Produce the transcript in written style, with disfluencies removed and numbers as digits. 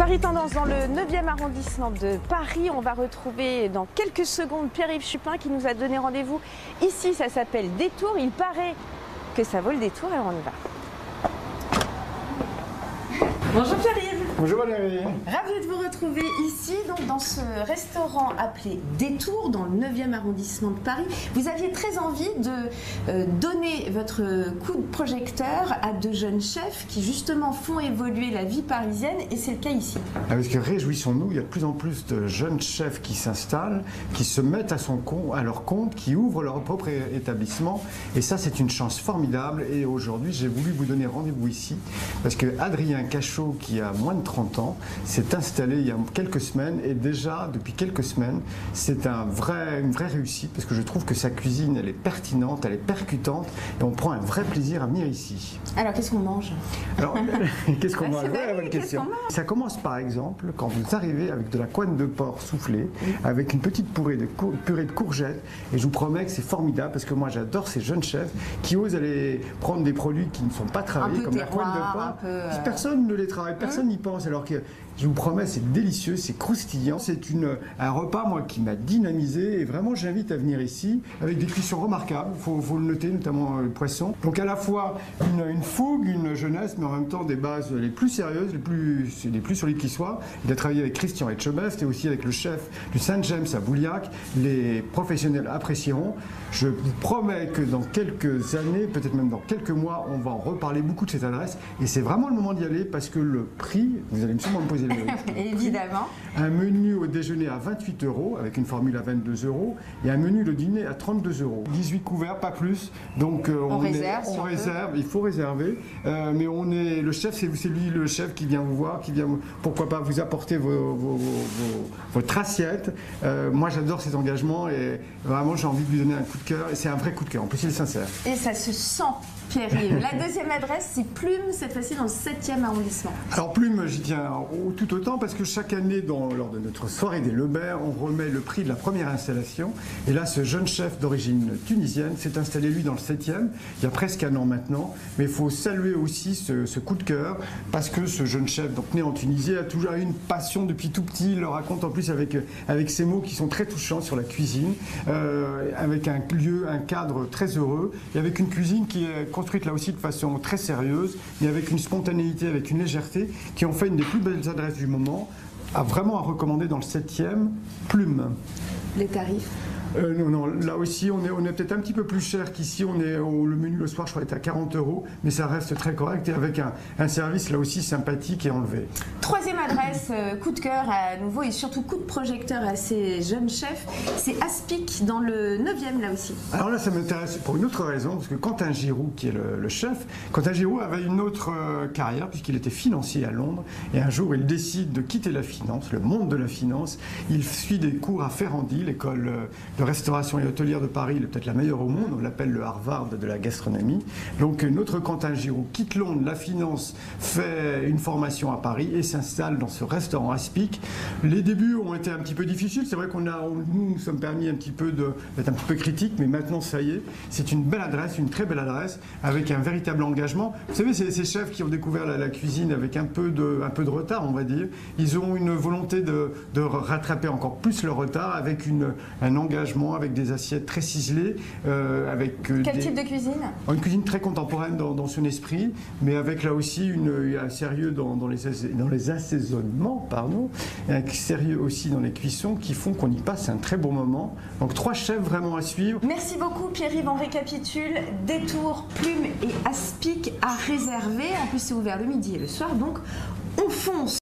Paris Tendance dans le 9e arrondissement de Paris. On va retrouver dans quelques secondes Pierre-Yves Chupin qui nous a donné rendez-vous. Ici, ça s'appelle Détour. Il paraît que ça vaut le détour, alors on y va. Bonjour Pierre-Yves. Bonjour Valérie. Ravi de vous retrouver ici, donc dans ce restaurant appelé Détour, dans le 9e arrondissement de Paris. Vous aviez très envie de donner votre coup de projecteur à de jeunes chefs qui justement font évoluer la vie parisienne, et c'est le cas ici. Parce que réjouissons-nous, il y a de plus en plus de jeunes chefs qui s'installent, qui se mettent à leur compte, qui ouvrent leur propre établissement, et ça c'est une chance formidable. Et aujourd'hui j'ai voulu vous donner rendez-vous ici, parce que Adrien Cachot, qui a moins de 30 ans, s'est installé il y a quelques semaines, et déjà depuis quelques semaines c'est une vraie réussite, parce que je trouve que sa cuisine elle est pertinente, elle est percutante, et on prend un vrai plaisir à venir ici. Alors qu'est-ce qu'on mange? Alors qu'est-ce qu'on mange? Ouais, bonne question. Ça commence par exemple quand vous arrivez avec de la couenne de porc soufflée, avec une petite purée de courgettes, et je vous promets que c'est formidable, parce que moi j'adore ces jeunes chefs qui osent aller prendre des produits qui ne sont pas travaillés, comme la couenne de porc. Personne ne les travaille, personne n'y pense, alors que je vous promets, c'est délicieux, c'est croustillant. C'est un repas, moi, qui m'a dynamisé, et vraiment, j'invite à venir ici, avec des cuissons remarquables, il faut le noter, notamment le poisson. Donc à la fois une fougue, une jeunesse, mais en même temps des bases les plus sérieuses, les plus solides qui soient. Il a travaillé avec Christian Etchebest et aussi avec le chef du Saint-James à Bouliac. Les professionnels apprécieront. Je vous promets que dans quelques années, peut-être même dans quelques mois, on va en reparler beaucoup de cette adresse, et c'est vraiment le moment d'y aller, parce que le prix, vous allez sûrement me poser évidemment. Un menu au déjeuner à 28 €, avec une formule à 22 €, et un menu le dîner à 32 €. 18 couverts, pas plus. Donc on réserve, il faut réserver. Mais le chef, c'est lui le chef qui vient vous voir, qui vient, pourquoi pas, vous apporter votre assiette. Moi j'adore cet engagement, et vraiment j'ai envie de lui donner un coup de cœur, et c'est un vrai coup de cœur. En plus il est sincère. Et ça se sent. Pierre-Yves. La deuxième adresse, c'est Plume, cette fois-ci dans le 7e arrondissement. Alors Plume, j'y tiens tout autant, parce que chaque année, lors de notre soirée des Lebert, on remet le prix de la première installation. Et là, ce jeune chef d'origine tunisienne s'est installé, lui, dans le 7e, il y a presque un an maintenant. Mais il faut saluer aussi ce coup de cœur, parce que ce jeune chef, donc né en Tunisie, a toujours eu une passion depuis tout petit. Il le raconte en plus avec ses mots qui sont très touchants sur la cuisine, avec un cadre très heureux, et avec une cuisine qui est construite là aussi de façon très sérieuse, mais avec une spontanéité, avec une légèreté, qui ont fait une des plus belles adresses du moment, vraiment à recommander dans le 7e, Plume. Les tarifs? Non, là aussi on est peut-être un petit peu plus cher qu'ici. Le menu le soir, je crois, est à 40 €, mais ça reste très correct, et avec un service là aussi sympathique et enlevé. Troisième adresse, coup de cœur à nouveau, et surtout coup de projecteur à ces jeunes chefs, c'est Aspic dans le 9e là aussi. Alors là, ça m'intéresse pour une autre raison, parce que Quentin Giroux, qui est le chef, Quentin Giroux avait une autre carrière, puisqu'il était financier à Londres, et un jour il décide de quitter la finance, le monde de la finance. Il suit des cours à Ferrandi, l'école de restauration et hôtelière de Paris, peut-être la meilleure au monde, on l'appelle le Harvard de la gastronomie. Donc notre Quentin Giroux quitte Londres, la finance, fait une formation à Paris et s'installe dans ce restaurant Aspic. Les débuts ont été un petit peu difficiles, c'est vrai nous sommes permis un petit peu d'être un petit peu critiques, mais maintenant ça y est, c'est une belle adresse, une très belle adresse, avec un véritable engagement. Vous savez, ces chefs qui ont découvert la cuisine avec un peu de retard, on va dire, ils ont une volonté de rattraper encore plus leur retard, avec un engagement, avec des assiettes très ciselées. Quel type de cuisine? Une cuisine très contemporaine dans son esprit, mais avec là aussi un sérieux dans les assaisonnements, et un sérieux aussi dans les cuissons, qui font qu'on y passe un très bon moment. Donc 3 chefs vraiment à suivre. Merci beaucoup Pierre-Yves, on récapitule: Détour, Plume et Aspic à réserver. En plus c'est ouvert le midi et le soir, donc on fonce.